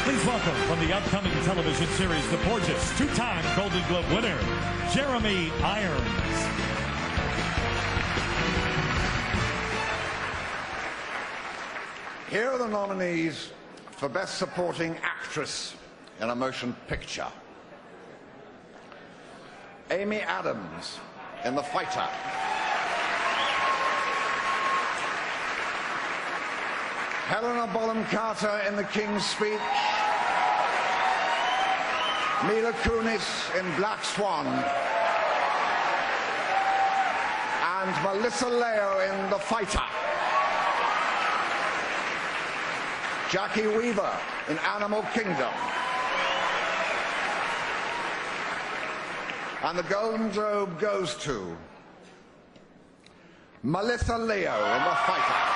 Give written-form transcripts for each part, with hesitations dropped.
Please welcome from the upcoming television series The Porches, two-time Golden Globe winner, Jeremy Irons. Here are the nominees for Best Supporting Actress in a Motion Picture. Amy Adams in The Fighter. Helena Bonham Carter in The King's Speech. Mila Kunis in Black Swan. And Melissa Leo in The Fighter. Jackie Weaver in Animal Kingdom. And the Golden Globe goes to Melissa Leo in The Fighter.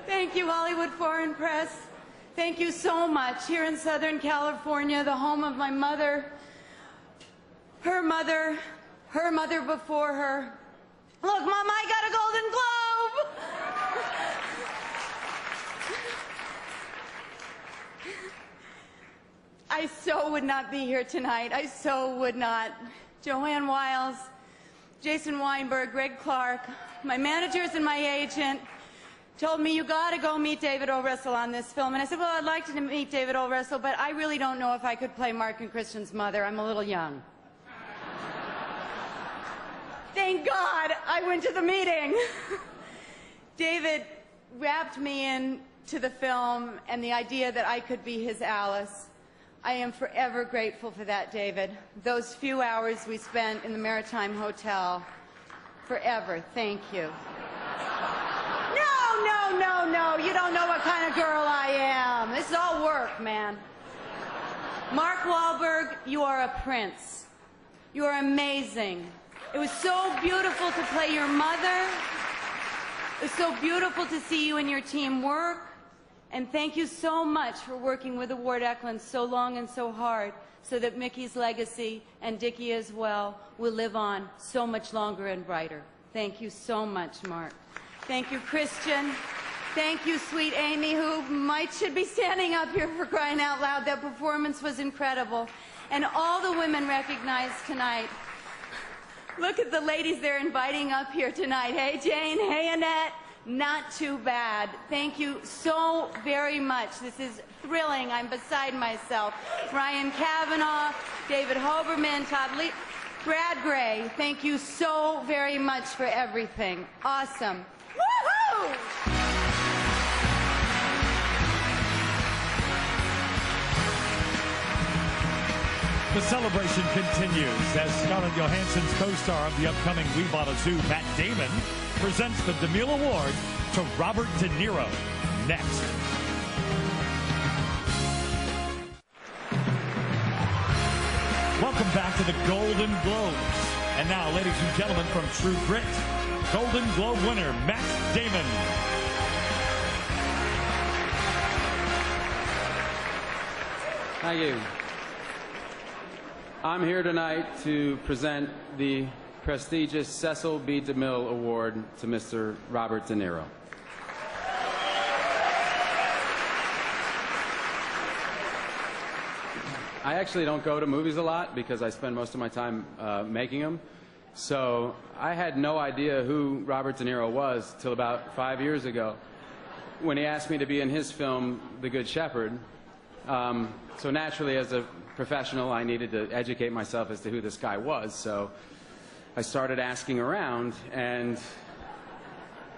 Thank you, Hollywood Foreign Press. Thank you so much. Here in Southern California, the home of my mother, her mother before her. Look, Mom, I got a Golden Globe! I so would not be here tonight. I so would not. Joanne Wiles, Jason Weinberg, Greg Clark, my managers and my agent told me, you got to go meet David O. Russell on this film. And I said, well, I'd like to meet David O. Russell, but I really don't know if I could play Mark and Christian's mother. I'm a little young. Thank God I went to the meeting. David wrapped me into the film and the idea that I could be his Alice. I am forever grateful for that, David. Those few hours we spent in the Maritime Hotel, forever. Thank you. No, you don't know what kind of girl I am. This is all work, man. Mark Wahlberg, you are a prince. You are amazing. It was so beautiful to play your mother. It was so beautiful to see you and your team work. And thank you so much for working with Ward Eklund so long and so hard so that Mickey's legacy, and Dickie as well, will live on so much longer and brighter. Thank you so much, Mark. Thank you, Christian. Thank you, sweet Amy, who should be standing up here for crying out loud. That performance was incredible. And all the women recognized tonight. Look at the ladies they're inviting up here tonight. Hey, Jane. Hey, Annette. Not too bad. Thank you so very much. This is thrilling. I'm beside myself. Ryan Kavanaugh, David Hoberman, Todd Lee, Brad Gray. Thank you so very much for everything. Awesome. Woohoo! The celebration continues as Scarlett Johansson's co-star of the upcoming We Bought a Zoo, Matt Damon, presents the DeMille Award to Robert De Niro. Next. Welcome back to the Golden Globes. And now, ladies and gentlemen, from True Grit, Golden Globe winner, Matt Damon. Thank you. I'm here tonight to present the prestigious Cecil B. DeMille Award to Mr. Robert De Niro. I actually don't go to movies a lot because I spend most of my time making them. So I had no idea who Robert De Niro was till about 5 years ago when he asked me to be in his film, The Good Shepherd. So naturally, as a professional, I needed to educate myself as to who this guy was. So I started asking around, and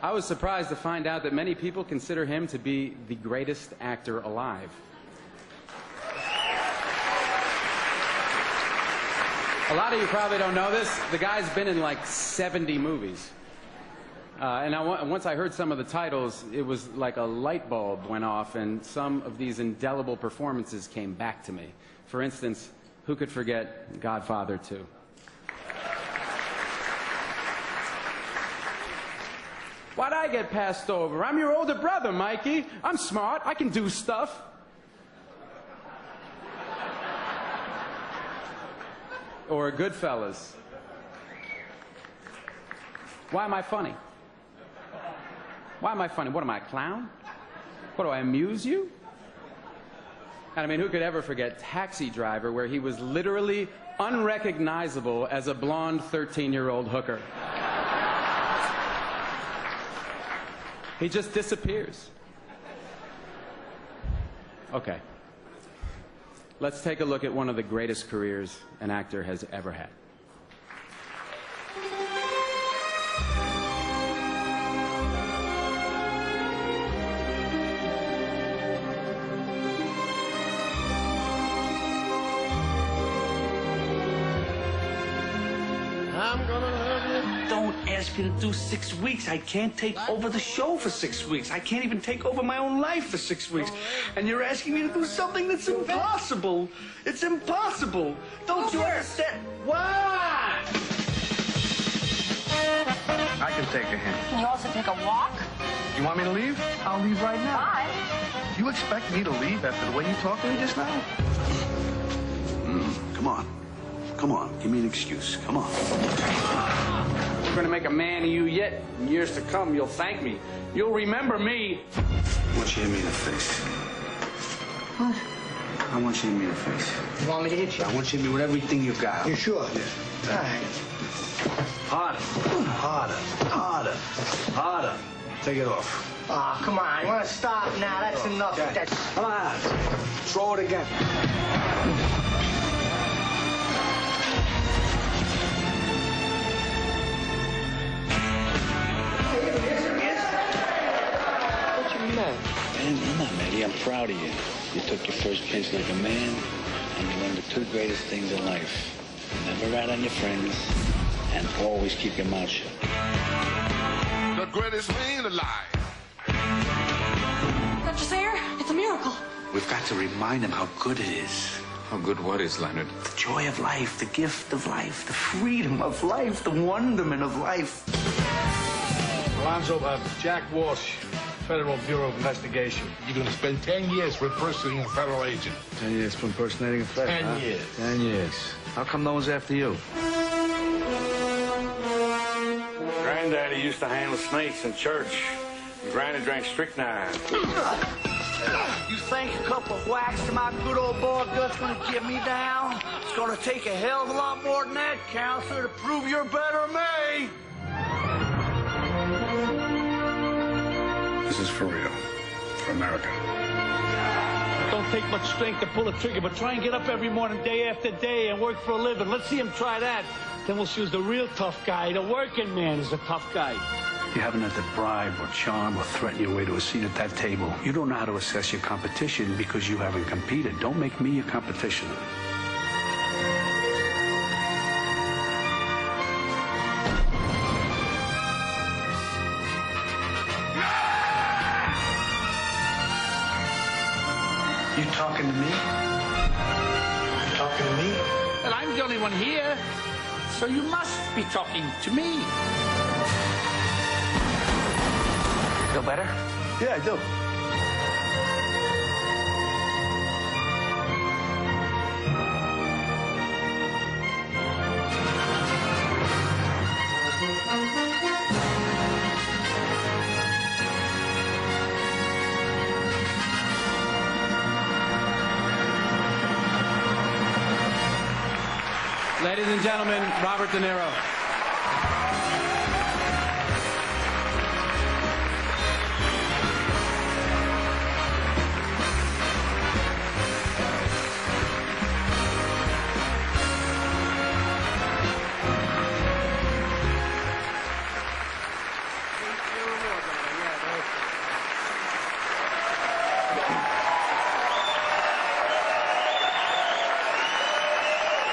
I was surprised to find out that many people consider him to be the greatest actor alive. A lot of you probably don't know this. The guy's been in like 70 movies. Once I heard some of the titles, it was like a light bulb went off, and some of these indelible performances came back to me. For instance, who could forget Godfather 2? Why'd I get passed over? I'm your older brother, Mikey. I'm smart. I can do stuff. Or Goodfellas. Why am I funny? Why am I funny? What am I, a clown? What, do I amuse you? And I mean, who could ever forget Taxi Driver, where he was literally unrecognizable as a blonde 13-year-old hooker? He just disappears. Okay. Let's take a look at one of the greatest careers an actor has ever had. Don't ask me to do 6 weeks. I can't take over the show for 6 weeks. I can't even take over my own life for 6 weeks. And you're asking me to do something that's impossible. It's impossible. Don't you understand? What? I can take a hint. Can you also take a walk? You want me to leave? I'll leave right now. Bye. You expect me to leave after the way you talked to me just now? Come on. Come on. Give me an excuse. Come on. We're going to make a man of you yet. In years to come, you'll thank me. You'll remember me. I want you to hit me in the face. What? I want you to hit me in the face. You want me to hit you? I want you to hit me with everything you got. You sure? Yeah. All right. Harder. Harder. Harder. Harder. Take it off. Oh, come on. You want to stop now? That's enough. Okay. That's... Come on. Throw it again. Man, you're not ready. I'm proud of you. You took your first pinch like a man, and you learned the two greatest things in life. Never rat on your friends, and always keep your mouth shut. The greatest man alive. Dr. Sayer, it's a miracle. We've got to remind him how good it is. How good what is, Leonard? The joy of life, the gift of life, the freedom of life, the wonderment of life. Alonzo, Jack Walsh, Federal Bureau of Investigation. You're going to spend 10 years for impersonating a federal agent. 10 years for impersonating a federal? 10 years. 10 years. How come no one's after you? Granddaddy used to handle snakes in church. Granny drank strychnine. You think a couple of whacks to my good old ball gut's going to get me down? It's going to take a hell of a lot more than that, counselor, to prove you're better than me. This is for real. For America. It don't take much strength to pull a trigger, but try and get up every morning, day after day, and work for a living. Let's see him try that. Then we'll see who's the real tough guy. The working man is the tough guy. You haven't had to bribe or charm or threaten your way to a seat at that table. You don't know how to assess your competition because you haven't competed. Don't make me your competition. You talking to me? You talking to me? Well, I'm the only one here, so you must be talking to me. Feel better? Yeah, I do. Ladies and gentlemen, Robert De Niro.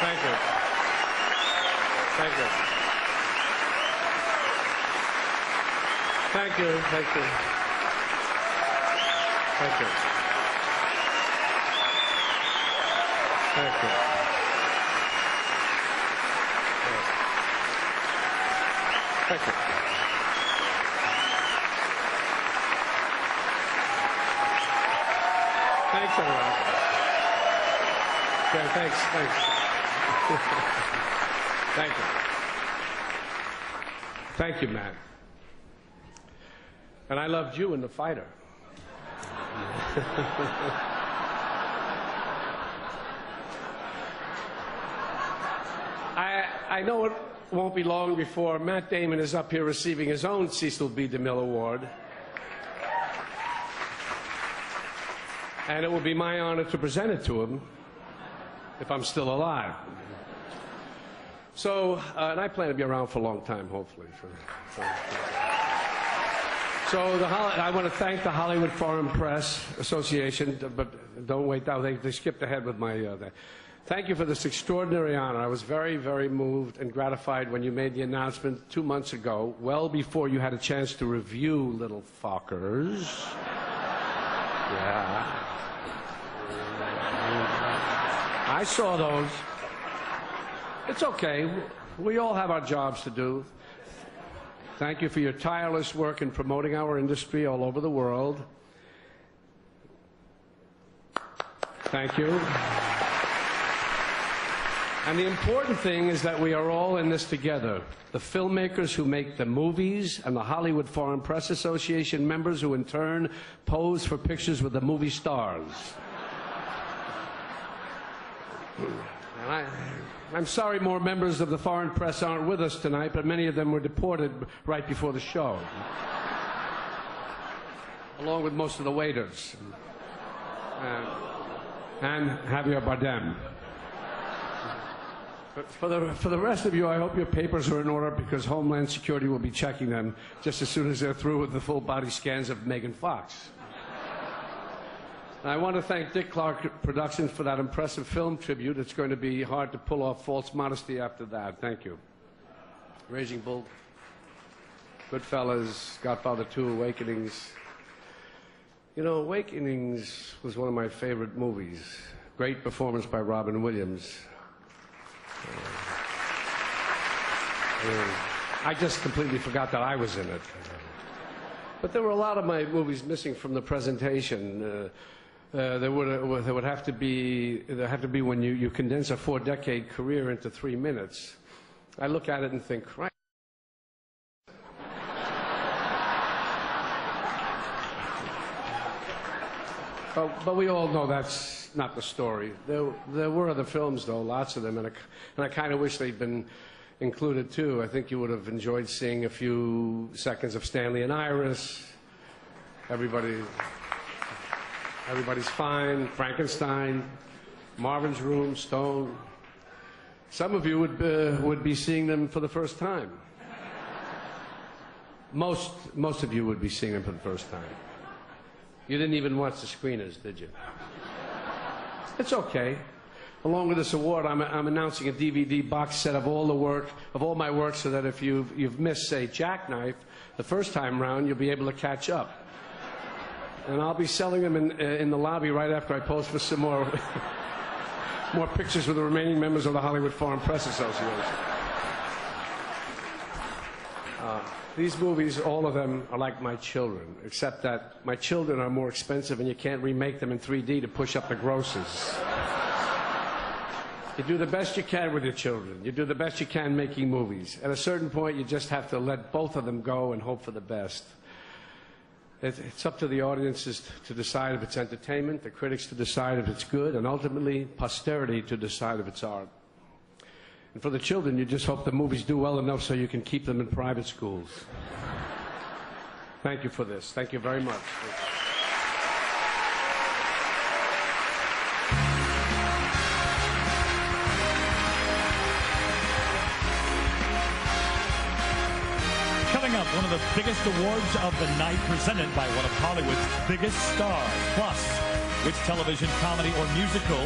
Thank you. Thank you. Thank you. Thank you. Thank you. Thank you. Thank you. Thanks, everyone. Okay, thanks. Thank you. Thank you, Matt. And I loved you in The Fighter. I know it won't be long before Matt Damon is up here receiving his own Cecil B. DeMille Award. And it will be my honor to present it to him if I'm still alive. So, and I plan to be around for a long time, hopefully. I want to thank the Hollywood Foreign Press Association, but don't wait down. They skipped ahead with my... Thank you for this extraordinary honor. I was very, very moved and gratified when you made the announcement 2 months ago, well before you had a chance to review Little Fockers. Yeah. I saw those. It's okay. We all have our jobs to do. Thank you for your tireless work in promoting our industry all over the world. Thank you. And the important thing is that we are all in this together. The filmmakers who make the movies and the Hollywood Foreign Press Association members who in turn pose for pictures with the movie stars. And I'm sorry more members of the foreign press aren't with us tonight, but many of them were deported right before the show. Along with most of the waiters. And Javier Bardem. But for the rest of you, I hope your papers are in order because Homeland Security will be checking them just as soon as they're through with the full body scans of Megan Fox. And I want to thank Dick Clark Productions for that impressive film tribute. It's going to be hard to pull off false modesty after that. Thank you. Raging Bull, Goodfellas, Godfather 2, Awakenings. You know, Awakenings was one of my favorite movies. Great performance by Robin Williams. I just completely forgot that I was in it. But there were a lot of my movies missing from the presentation. There would have to be when you condense a 4-decade career into 3 minutes. I look at it and think, right. But we all know that's not the story. There were other films, though, lots of them, and I kind of wish they'd been included, too. I think you would have enjoyed seeing a few seconds of Stanley and Iris. Everybody's Fine, Frankenstein, Marvin's Room, Stone. Some of you would be seeing them for the first time. Most of you would be seeing them for the first time. You didn't even watch the screeners, did you? It's okay. Along with this award, I'm announcing a DVD box set of all my work, so that if you've missed, say, Jackknife the first time round, you'll be able to catch up. And I'll be selling them in the lobby right after I post for some more pictures with the remaining members of the Hollywood Foreign Press Association. These movies, all of them, are like my children, except that my children are more expensive and you can't remake them in 3D to push up the grosses. You do the best you can with your children. You do the best you can making movies. At a certain point, you just have to let both of them go and hope for the best. It's up to the audiences to decide if it's entertainment, the critics to decide if it's good, and ultimately, posterity to decide if it's art. And for the children, you just hope the movies do well enough so you can keep them in private schools. Thank you for this. Thank you very much. Coming up, one of the biggest awards of the night, presented by one of Hollywood's biggest stars. Plus, which television comedy or musical